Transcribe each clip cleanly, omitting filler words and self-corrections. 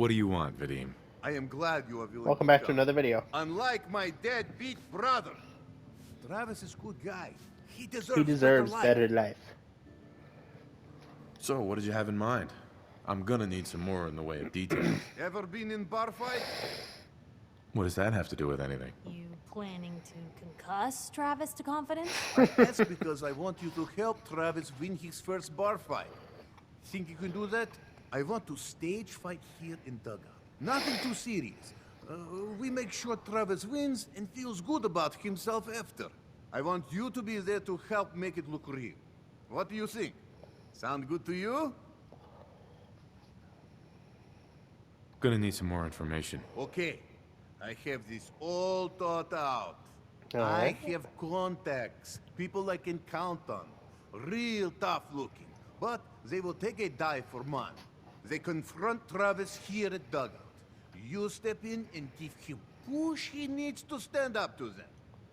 What do you want, Vadim? I am glad you are willing Welcome to back to come. another video. Unlike my deadbeat brother, Travis is a good guy. He He deserves life. better life. So, what did you have in mind? I'm gonna need some more in the way of details. Ever been in bar fight? What does that have to do with anything? You planning to concuss Travis to confidence? I ask because I want you to help Travis win his first bar fight. Think you can do that? I want to stage fight here in Dugout. Nothing too serious. We make sure Travis wins and feels good about himself after. I want you to be there to help make it look real. What do you think? Sound good to you? Gonna need some more information. Okay. I have this all thought out. Alright. I have contacts, people I can count on. Real tough looking. But they will take a dive for money. They confront Travis here at Dugout. You step in and give him push he needs to stand up to them.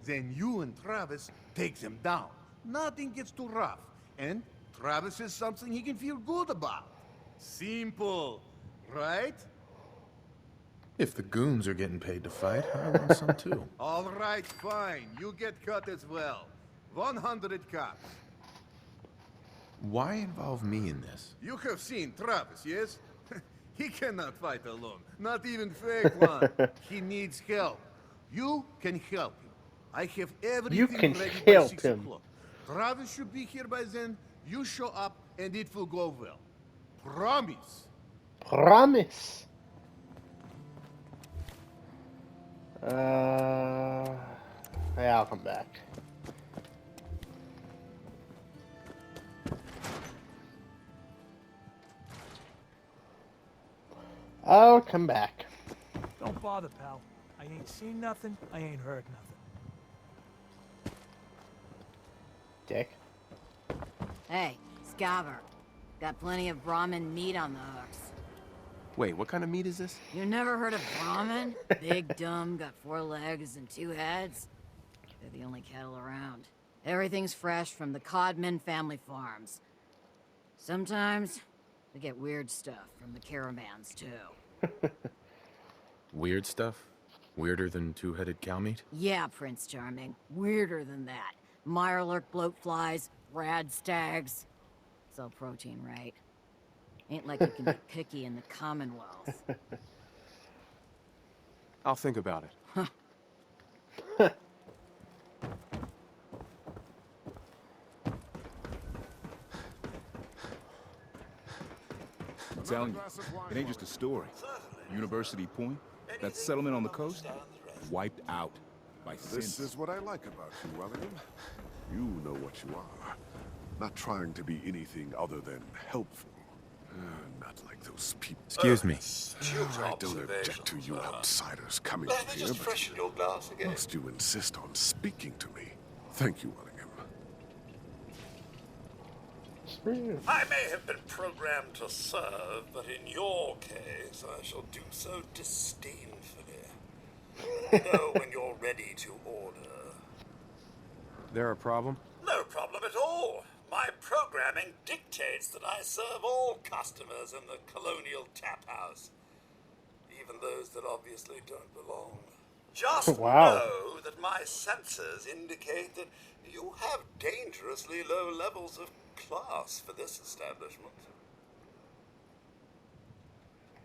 Then you and Travis take them down. Nothing gets too rough. And Travis is something he can feel good about. Simple, right? If the goons are getting paid to fight, I want some too. All right, fine. You get cut as well. 100 cops. Why involve me in this? You have seen Travis, yes? He cannot fight alone. Not even fake one. He needs help. You can help him. I have everything You can ready by help 6 him. o'clock. Travis should be here by then. You show up and it will go well. Promise. Promise. Yeah, I'll come back. I'll come back. Don't bother, pal. I ain't seen nothing, I ain't heard nothing. Dick. Hey, Scaver. Got plenty of Brahmin meat on the hooks. Wait, what kind of meat is this? You never heard of Brahmin? Big, dumb, got 4 legs and 2 heads. They're the only cattle around. Everything's fresh from the Codman family farms. Sometimes, we get weird stuff from the caravans, too. Weird stuff? Weirder than two-headed cow meat? Yeah, Prince Charming. Weirder than that. Mirelurk bloatflies, rad stags. It's all protein, right? Ain't like you can be picky in the Commonwealth. I'll think about it. I'm telling you, it ain't just a story. University Point, that settlement on the coast, wiped out by This synths. is what I like about you, Wellingham. You know what you are. Not trying to be anything other than helpful. Not like those people. Excuse me. I don't object to you outsiders coming in here, but your glass again. must you insist on speaking to me? Thank you, Wellingham. I may have been programmed to serve, but in your case, I shall do so disdainfully. Know when you're ready to order. There a problem? No problem at all. My programming dictates that I serve all customers in the Colonial Tap House, even those that obviously don't belong. Just Wow. know that my sensors indicate that you have dangerously low levels of class for this establishment.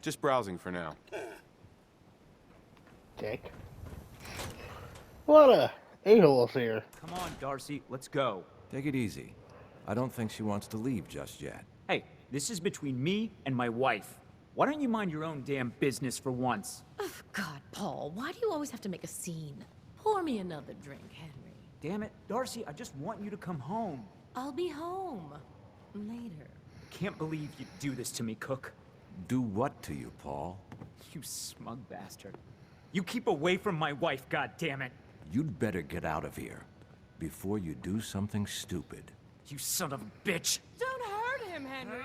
Just browsing for now. Dick. What a a-holes here. Come on, Darcy, let's go. Take it easy. I don't think she wants to leave just yet. Hey, this is between me and my wife. Why don't you mind your own damn business for once? Oh, God, Paul, why do you always have to make a scene? Pour me another drink, Henry. Damn it, Darcy, I just want you to come home. I'll be home later. Can't believe you do this to me, Cook. Do what to you, Paul? You smug bastard. You keep away from my wife, goddammit. You'd better get out of here before you do something stupid. You son of a bitch. Don't hurt him, Henry.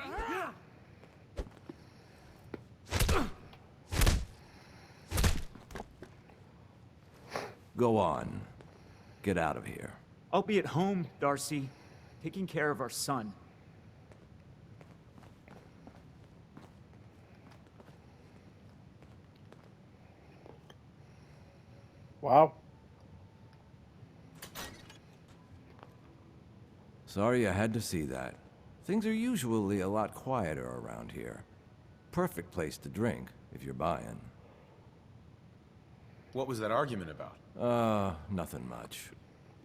Go on. Get out of here. I'll be at home, Darcy, taking care of our son. Wow. Sorry I had to see that. Things are usually a lot quieter around here. Perfect place to drink, if you're buying. What was that argument about? Nothing much.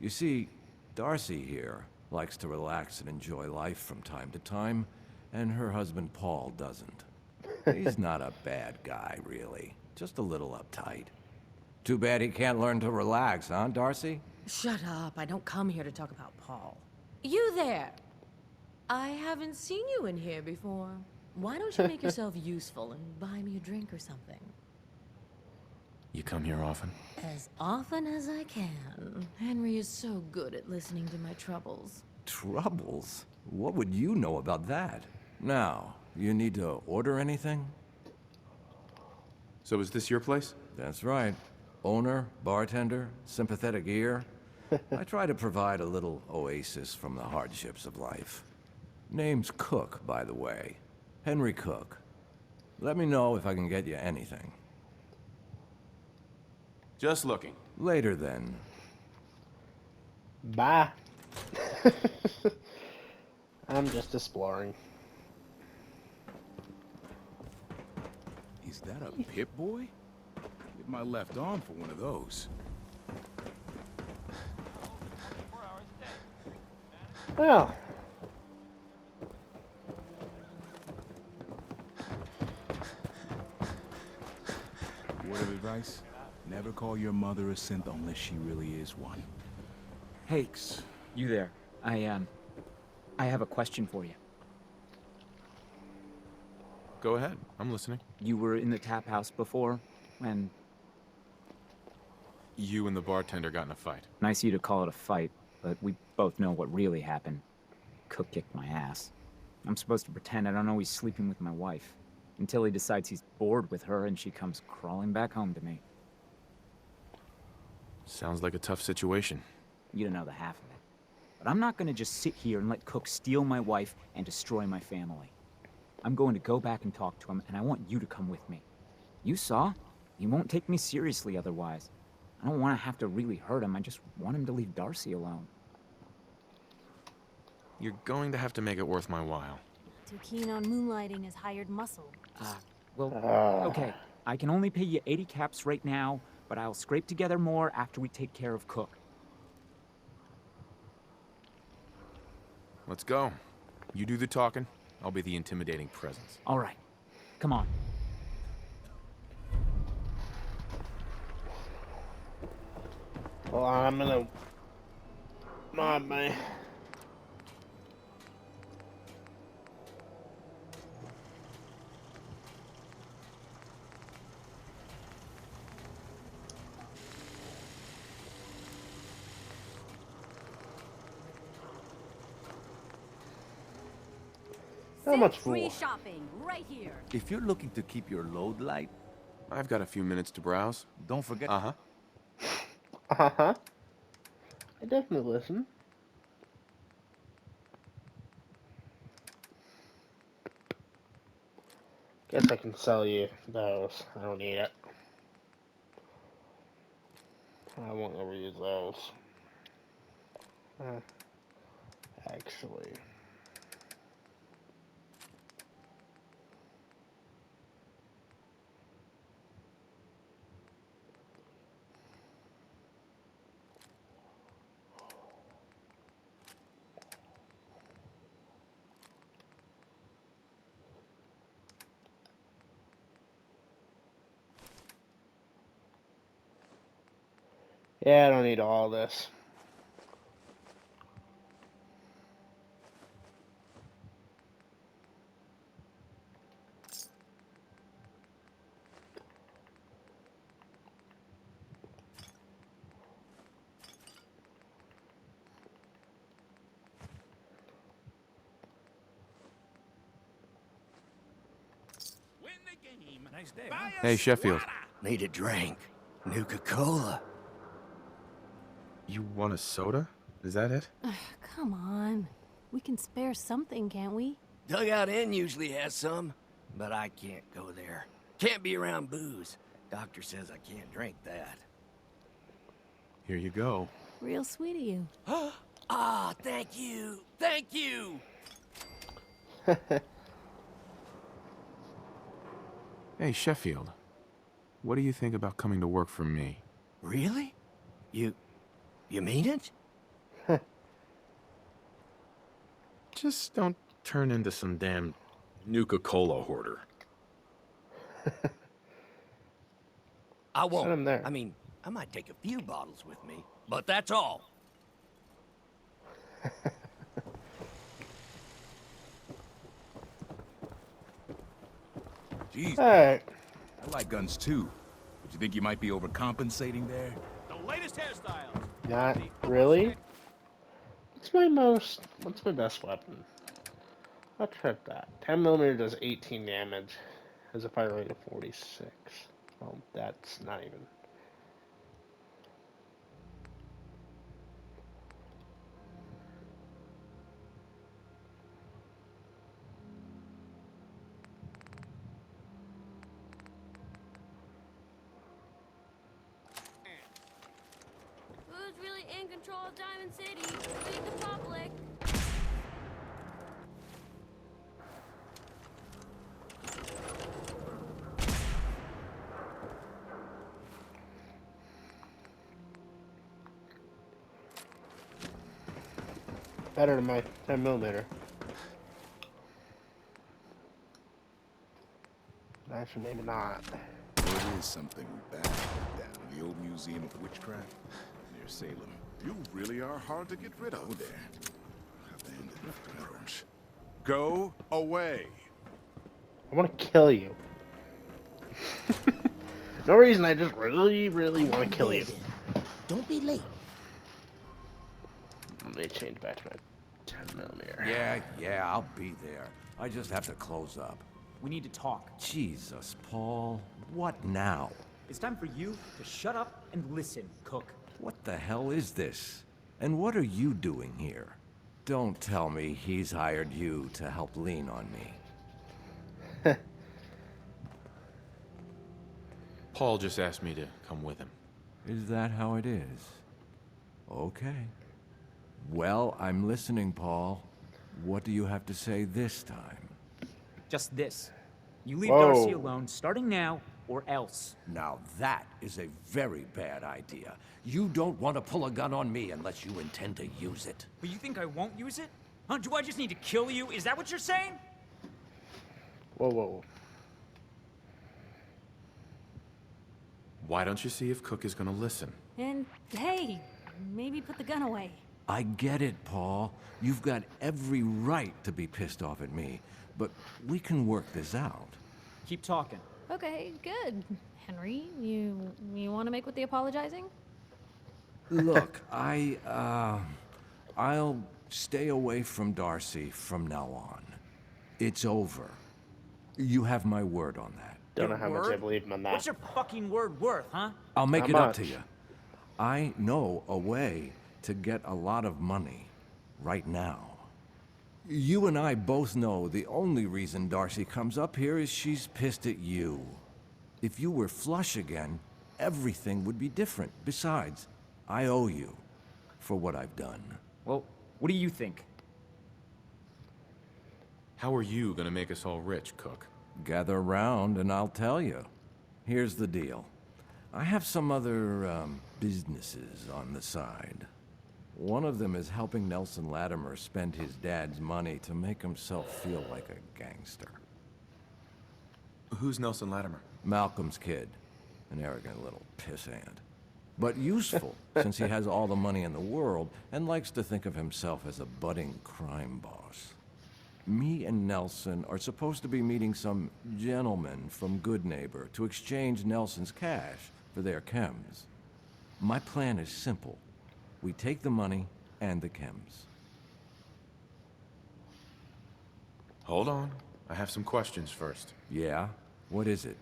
You see, Darcy here likes to relax and enjoy life from time to time, and her husband Paul doesn't. He's not a bad guy, really. Just a little uptight. Too bad he can't learn to relax, huh, Darcy? Shut up. I don't come here to talk about Paul. You there! I haven't seen you in here before. Why don't you make yourself useful and buy me a drink or something? You come here often? As often as I can. Henry is so good at listening to my troubles. Troubles? What would you know about that? Now, you need to order anything? So is this your place? That's right. Owner, bartender, sympathetic ear. I try to provide a little oasis from the hardships of life. Name's Cook, by the way. Henry Cook. Let me know if I can get you anything. Just looking. Later, then. Bye. I'm just exploring. Is that a Pip-Boy? Give my left arm for one of those. Well. Word of advice? Never call your mother a synth unless she really is one. Hey, you there. I have a question for you. Go ahead. I'm listening. You were in the tap house before, and... You and the bartender got in a fight. Nice of you to call it a fight, but we both know what really happened. Cook kicked my ass. I'm supposed to pretend I don't know he's sleeping with my wife, until he decides he's bored with her and she comes crawling back home to me. Sounds like a tough situation. You don't know the half of it. But I'm not gonna just sit here and let Cook steal my wife and destroy my family. I'm going to go back and talk to him, and I want you to come with me. You saw? He won't take me seriously otherwise. I don't want to have to really hurt him. I just want him to leave Darcy alone. You're going to have to make it worth my while. Too keen on moonlighting as hired muscle. Okay. I can only pay you 80 caps right now, but I'll scrape together more after we take care of Cook. Let's go. You do the talking. I'll be the intimidating presence. All right. Come on. Well, I'm gonna mod my... How much Free for? shopping right here. If you're looking to keep your load light... I've got a few minutes to browse. Don't forget... Uh-huh. Uh-huh. I definitely listen. Guess I can sell you those. I don't need it. I won't ever use those. Actually. Yeah, I don't need all this. Win the game. Nice day. Hey, Sheffield. Need a drink. Nuka-Cola. You want a soda? Is that it? Come on. We can spare something, can't we? Dugout Inn usually has some, but I can't go there. Can't be around booze. Doctor says I can't drink that. Here you go. Real sweet of you. Ah, thank you. Thank you. Hey, Sheffield. What do you think about coming to work for me? Really? You mean it? Just don't turn into some damn Nuka-Cola hoarder. I won't. Send him there. I mean, I might take a few bottles with me, but that's all. Jeez, Alright. I like guns too. But you think you might be overcompensating there? The latest hairstyle. Not really. What's my best weapon? I'll try that. 10mm does 18 damage. Has a fire rate of 46. Well, that's not even. Who's really in control of Diamond City? Read the public. Better than my 10mm. Actually, maybe not. There is something bad down in the old Museum of Witchcraft near Salem. You really are hard to get rid of. Go there. Abandoned forever. Go away. I want to kill you. No reason, I just really want to kill you. Don't be late. Let me change back to my 10mm. Yeah, I'll be there. I just have to close up. We need to talk. Jesus, Paul. What now? It's time for you to shut up and listen, Cook. What the hell is this? And what are you doing here? Don't tell me he's hired you to help lean on me. Paul just asked me to come with him. Is that how it is? Okay. Well, I'm listening, Paul. What do you have to say this time? Just this. You leave Whoa. Darcy alone, starting now, or else. Now that is a very bad idea. You don't want to pull a gun on me unless you intend to use it. But you think I won't use it? Huh? Do I just need to kill you? Is that what you're saying? Whoa. Why don't you see if Cook is gonna listen? And hey, maybe put the gun away. I get it, Paul. You've got every right to be pissed off at me, but we can work this out. Keep talking. Okay, good. Henry, you want to make with the apologizing? Look, I'll stay away from Darcy from now on. It's over. You have my word on that. Don't know how much I believe him on that. What's your fucking word worth, huh? I'll make How it up much? to you. I know a way to get a lot of money right now. You and I both know the only reason Darcy comes up here is she's pissed at you. If you were flush again, everything would be different. Besides, I owe you for what I've done. Well, what do you think? How are you gonna make us all rich, Cook? Gather around and I'll tell you. Here's the deal. I have some other, businesses on the side. One of them is helping Nelson Latimer spend his dad's money to make himself feel like a gangster. Who's Nelson Latimer? Malcolm's kid. An arrogant little pissant. But useful, since he has all the money in the world and likes to think of himself as a budding crime boss. Me and Nelson are supposed to be meeting some gentleman from Goodneighbor to exchange Nelson's cash for their chems. My plan is simple. We take the money and the chems. Hold on. I have some questions first. Yeah? What is it?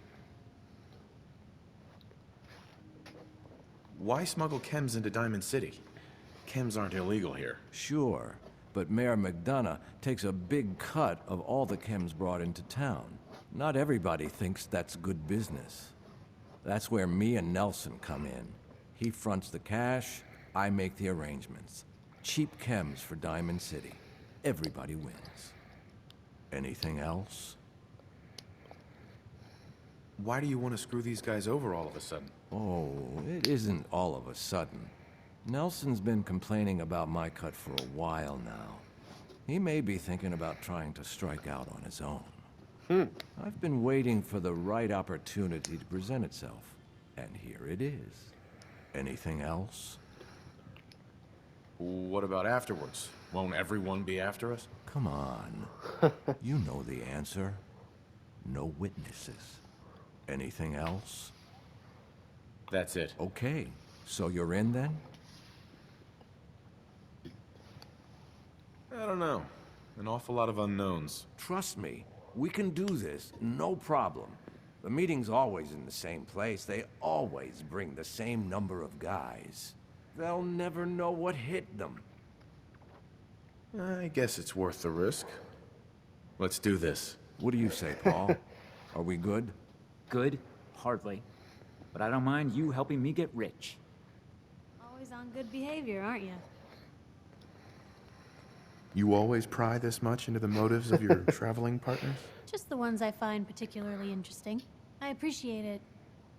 Why smuggle chems into Diamond City? Chems aren't illegal here. Sure, but Mayor McDonough takes a big cut of all the chems brought into town. Not everybody thinks that's good business. That's where me and Nelson come in. He fronts the cash, I make the arrangements. Cheap chems for Diamond City. Everybody wins. Anything else? Why do you want to screw these guys over all of a sudden? Oh, it isn't all of a sudden. Nelson's been complaining about my cut for a while now. He may be thinking about trying to strike out on his own. I've been waiting for the right opportunity to present itself, and here it is. Anything else? What about afterwards? Won't everyone be after us? Come on. You know the answer. No witnesses. Anything else? That's it. Okay, so you're in then? I don't know. An awful lot of unknowns. Trust me, we can do this, no problem. The meeting's always in the same place. They always bring the same number of guys. They'll never know what hit them. I guess it's worth the risk. Let's do this. What do you say, Paul? Are we good? Good? Hardly. But I don't mind you helping me get rich. Always on good behavior, aren't you? You always pry this much into the motives of your traveling partners? Just the ones I find particularly interesting. I appreciate it.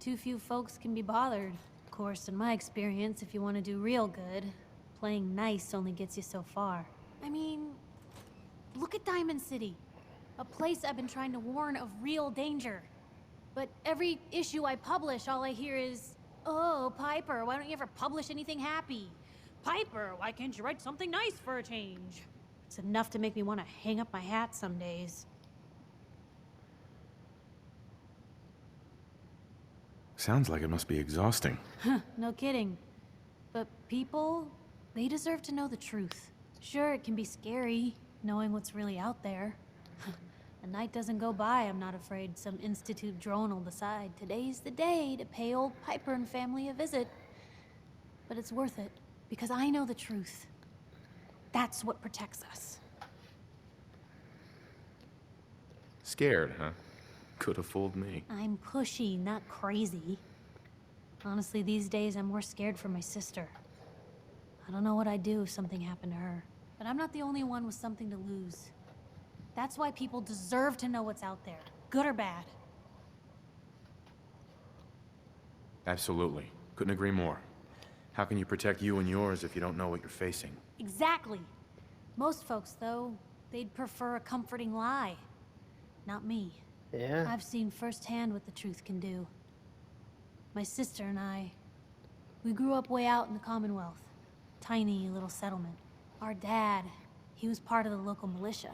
Too few folks can be bothered. Of course, in my experience, if you want to do real good, playing nice only gets you so far. I mean, look at Diamond City. A place I've been trying to warn of real danger. But every issue I publish, all I hear is, "Oh, Piper, why don't you ever publish anything happy? Piper, why can't you write something nice for a change?" It's enough to make me want to hang up my hat some days. Sounds like it must be exhausting. No kidding. But people, they deserve to know the truth. Sure, it can be scary, knowing what's really out there. A night doesn't go by, I'm not afraid some Institute drone will decide today's the day to pay old Piper and family a visit. But it's worth it, because I know the truth. That's what protects us. Scared, huh? Could have fooled me. I'm pushy, not crazy. Honestly, these days I'm more scared for my sister. I don't know what I'd do if something happened to her. But I'm not the only one with something to lose. That's why people deserve to know what's out there, good or bad. Absolutely. Couldn't agree more. How can you protect you and yours if you don't know what you're facing? Exactly. Most folks, though, they'd prefer a comforting lie. Not me. Yeah. I've seen firsthand what the truth can do. My sister and I, we grew up way out in the Commonwealth. Tiny little settlement. Our dad, he was part of the local militia.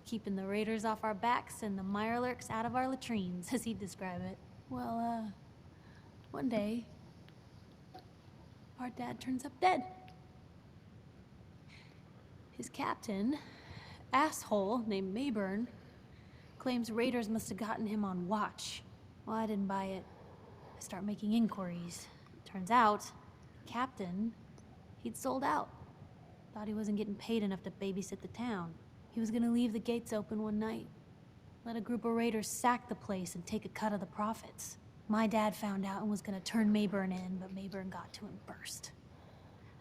Keeping the raiders off our backs and the Mirelurks out of our latrines, as he'd describe it. Well, one day, our dad turns up dead. His captain, asshole named Mayburn, claims raiders must have gotten him on watch. Well, I didn't buy it. I start making inquiries. Turns out, the captain, he'd sold out. Thought he wasn't getting paid enough to babysit the town. He was gonna leave the gates open one night. Let a group of raiders sack the place and take a cut of the profits. My dad found out and was gonna turn Mayburn in, but Mayburn got to him first.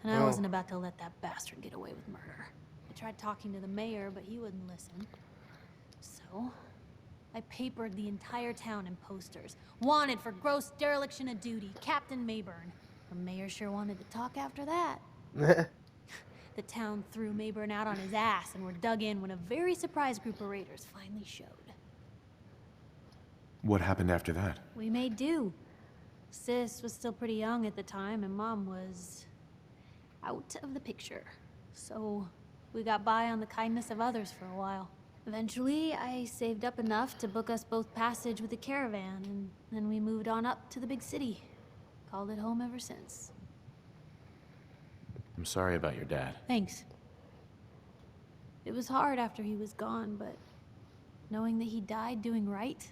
And I wasn't about to let that bastard get away with murder. I tried talking to the mayor, but he wouldn't listen. So, I papered the entire town in posters. Wanted for gross dereliction of duty, Captain Mayburn. The mayor sure wanted to talk after that. The town threw Mayburn out on his ass and were dug in when a very surprised group of raiders finally showed. What happened after that? We made do. Sis was still pretty young at the time, and Mom was out of the picture. So we got by on the kindness of others for a while. Eventually, I saved up enough to book us both passage with a caravan, and then we moved on up to the big city. Called it home ever since. I'm sorry about your dad. Thanks. It was hard after he was gone, but knowing that he died doing right,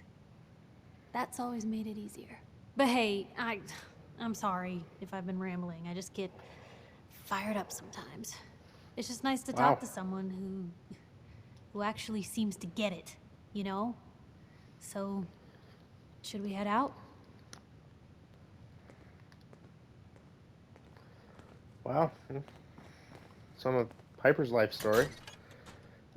that's always made it easier. But hey, I'm sorry if I've been rambling. I just get fired up sometimes. It's just nice to talk to someone who actually seems to get it, you know? So, should we head out? Wow. Some of Piper's life story.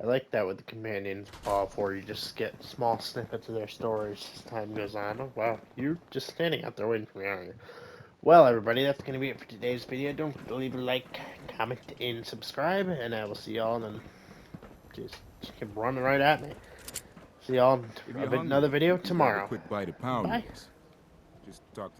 I like that with the companion Fall 4. You just get small snippets of their stories as time goes on. Oh, wow. You're just standing out there waiting for me, aren't you? Well, everybody, that's going to be it for today's video. Don't forget to leave a like, comment, and subscribe. And I will see y'all in the... Just keep running right at me. See y'all If in you're hungry, another video you can grab tomorrow. a quick bite of pound Bye. noodles. Just talk to the